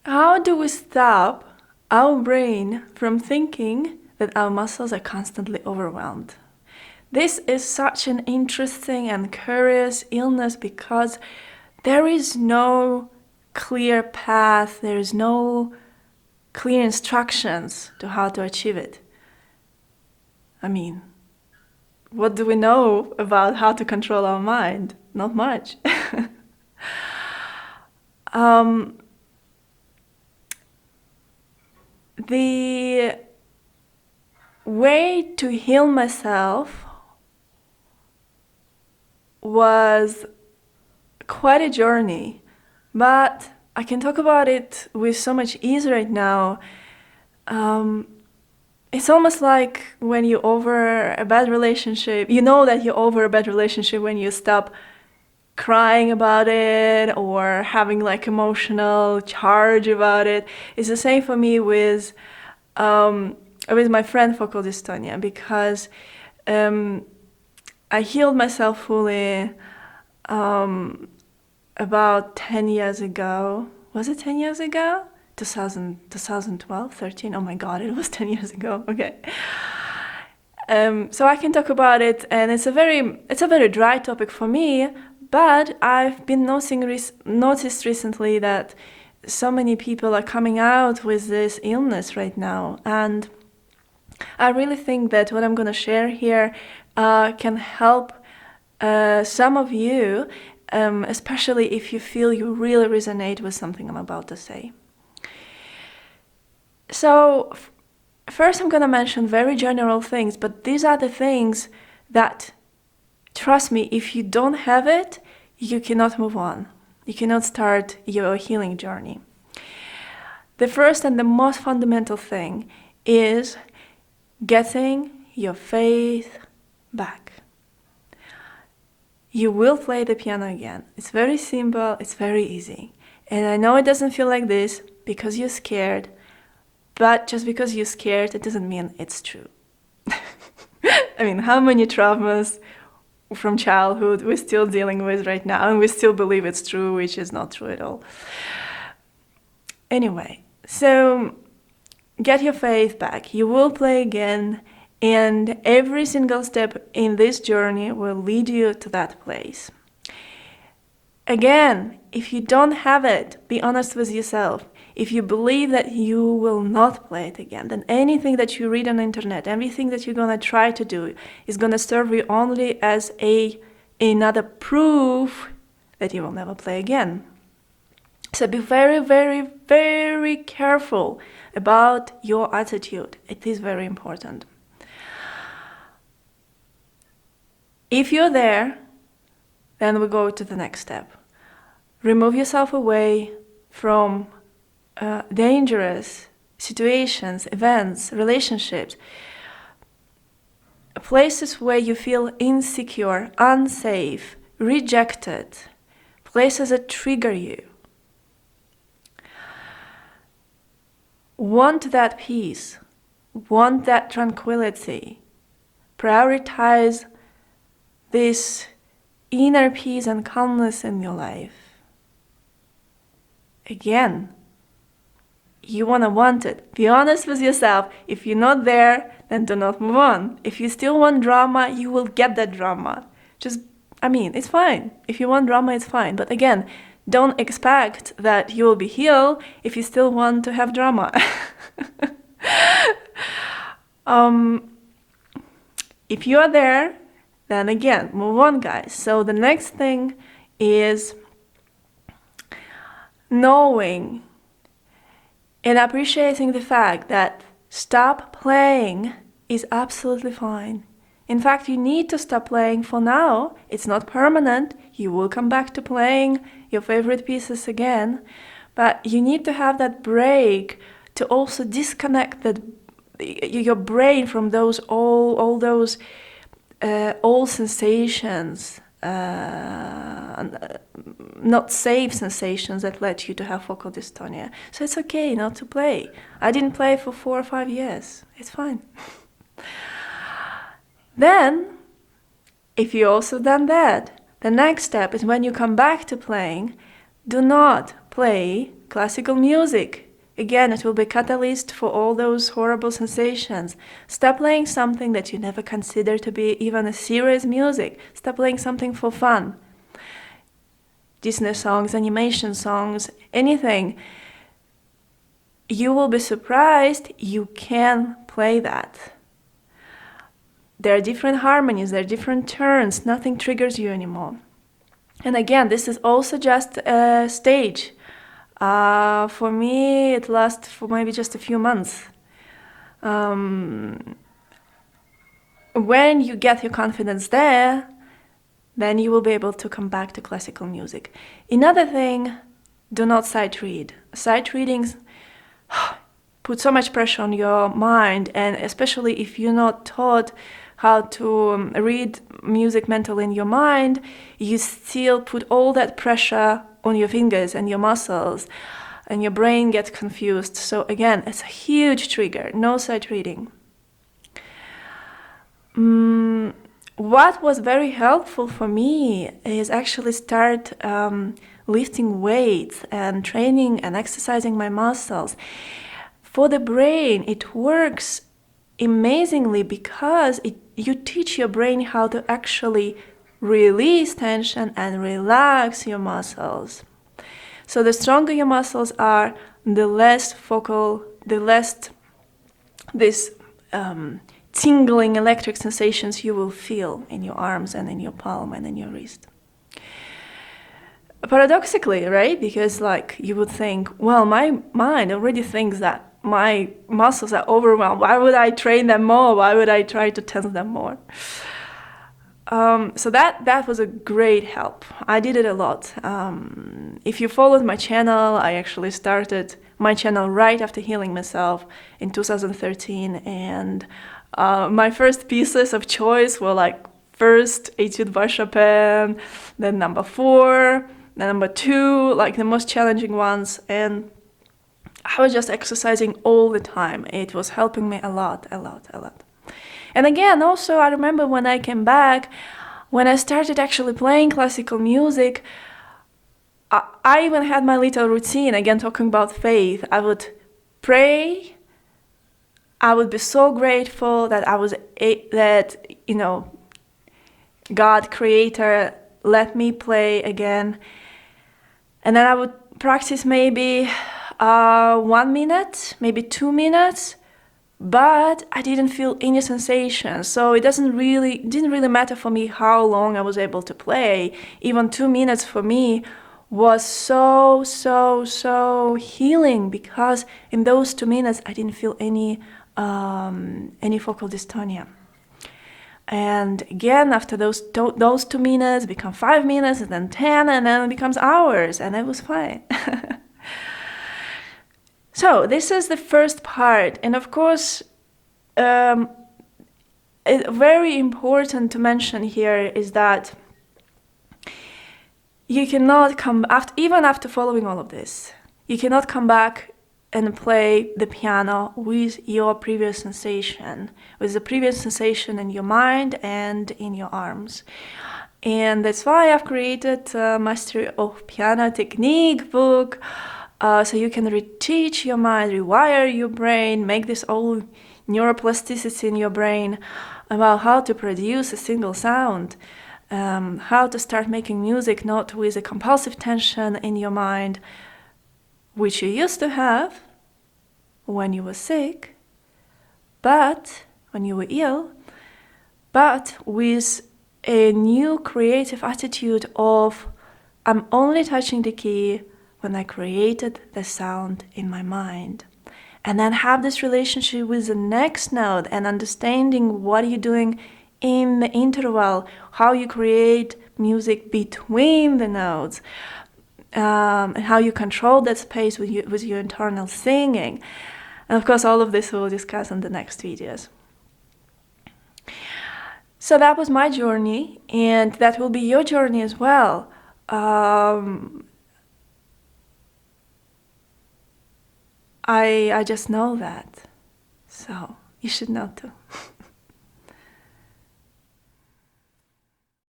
How do we stop our brain from thinking that our muscles are constantly overwhelmed? This is such an interesting and curious illness because there is no clear path, there is no clear instructions to how to achieve it. I mean, what do we know about how to control our mind? Not much. The way to heal myself was quite a journey, but I can talk about it with so much ease right now. It's almost like when you're over a bad relationship, you know that you're over a bad relationship when you stop crying about it or having like emotional charge about it. It's the same for me with my friend focal dystonia, because I healed myself fully about 10 years ago. Was it 10 years ago? 2012, 13? Oh my god, it was 10 years ago. Okay. So I can talk about it, and it's a very dry topic for me, but I've been noticed recently that so many people are coming out with this illness right now, and I really think that what I'm going to share here can help some of you, especially if you feel you really resonate with something I'm about to say. So first I'm going to mention very general things, but these are the things that, trust me, if you don't have it, you cannot move on. You cannot start your healing journey. The first and the most fundamental thing is getting your faith back. You will play the piano again. It's very simple, it's very easy. And I know it doesn't feel like this because you're scared, but just because you're scared, it doesn't mean it's true. I mean, how many traumas from childhood we're still dealing with right now, and we still believe it's true, which is not true at all. Anyway, so get your faith back. You will play again, and every single step in this journey will lead you to that place. Again, if you don't have it, be honest with yourself. If you believe that you will not play it again, then anything that you read on the internet, everything that you're going to try to do is going to serve you only as another proof that you will never play again. So be very, very, very careful about your attitude. It is very important. If you're there, then we go to the next step. Remove yourself away from dangerous situations, events, relationships, places where you feel insecure, unsafe, rejected, places that trigger you. Want that peace, want that tranquility, prioritize this inner peace and calmness in your life. Again, you want it. Be honest with yourself. If you're not there, then do not move on. If you still want drama, you will get that drama. It's fine. If you want drama, it's fine. But again, don't expect that you will be healed if you still want to have drama. If you are there, then again, move on, guys. So the next thing is knowing and appreciating the fact that stop playing is absolutely fine. In fact, you need to stop playing for now. It's not permanent. You will come back to playing your favorite pieces again, but you need to have that break to also disconnect your brain from all those old sensations, not safe sensations that led you to have focal dystonia. So it's okay not to play. I didn't play for 4 or 5 years. It's fine. Then, if you also done that, the next step is when you come back to playing, do not play classical music. Again, it will be a catalyst for all those horrible sensations. Stop playing something that you never considered to be even a serious music. Stop playing something for fun. Disney songs, animation songs, anything. You will be surprised you can play that. There are different harmonies, there are different turns, nothing triggers you anymore. And again, this is also just a stage. For me, it lasts for maybe just a few months. When you get your confidence there, then you will be able to come back to classical music. Another thing, do not sight read. Sight readings put so much pressure on your mind, and especially if you're not taught how to read music mentally in your mind, you still put all that pressure on your fingers and your muscles, and your brain gets confused. So again, it's a huge trigger. No sight reading. What was very helpful for me is actually start lifting weights and training and exercising my muscles. For the brain, it works amazingly because you teach your brain how to actually release tension and relax your muscles. So the stronger your muscles are, the less focal, the less this tingling electric sensations you will feel in your arms and in your palm and in your wrist. Paradoxically, right? Because you would think, well, my mind already thinks that my muscles are overwhelmed. Why would I train them more? Why would I try to tense them more? So that was a great help. I did it a lot. If you followed my channel, I actually started my channel right after healing myself in 2013, and my first pieces of choice were first Etude by Chopin, then number 4, then number 2, the most challenging ones, and I was just exercising all the time. It was helping me a lot. And again, also, I remember when I came back, when I started actually playing classical music, I even had my little routine. Again, talking about faith, I would pray. I would be so grateful that God, Creator, let me play again. And then I would practice maybe 1 minute, maybe 2 minutes, but I didn't feel any sensation. So it didn't really matter for me how long I was able to play. Even 2 minutes for me was so healing, because in those 2 minutes I didn't feel any focal dystonia. And again, after those 2 minutes become 5 minutes, and then 10, and then it becomes hours, and it was fine. So this is the first part, and of course, very important to mention here is that you cannot even after following all of this, you cannot come back and play the piano with your previous sensation, with the previous sensation in your mind and in your arms. And that's why I've created a Mastery of Piano Technique book, so you can reteach your mind, rewire your brain, make this all neuroplasticity in your brain about how to produce a single sound, how to start making music not with a compulsive tension in your mind, which you used to have when you were sick, but when you were ill, but with a new creative attitude of, I'm only touching the key when I created the sound in my mind. And then have this relationship with the next note and understanding what you're doing in the interval, how you create music between the notes, and how you control that space with your internal singing. And of course, all of this we'll discuss in the next videos. So that was my journey, and that will be your journey as well. I just know that, so you should know too.